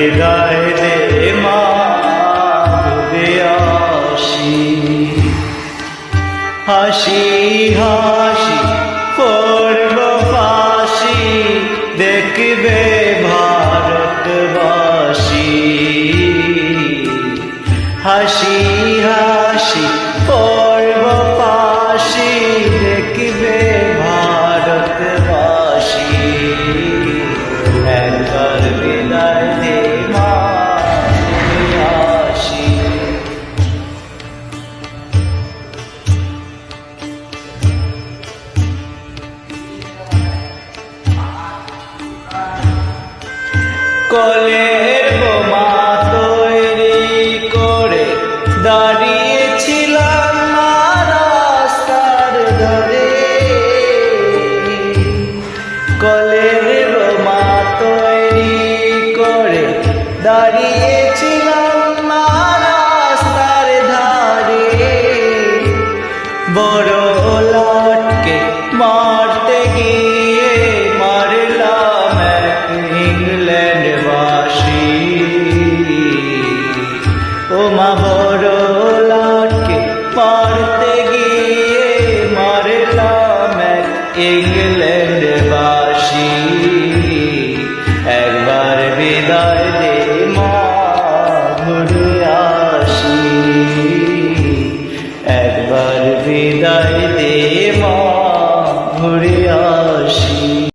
বিদায় দে মা, ঘুরে আসি। হাসি হাসি পড়ব ফাঁসি, দেখবে ভারতবাসী। হাসি হাসি পড়ব ফাঁসি, দেখবে ভারতবাসী। একবার বিদায় দে মা, ঘুরে আসি। কলের বোমা তৈরি করে দাঁড়িয়েছিলাম রাস্তার ধারে। কলের বোমা তৈরি করে দাঁড়িয়েছিলাম রাস্তার ধারে। বড় লাটকে মারতে গিয়ে মারলাম এক ইংল্যান্ডবাসী। ও মা, বড় লাটকে মারতে গিয়ে মারলাম এক ইংল্যান্ডবাসী। একবার বিদায় দে মা, ঘুরে আসি। একবার বিদায় দে মা, ঘুরে আসি।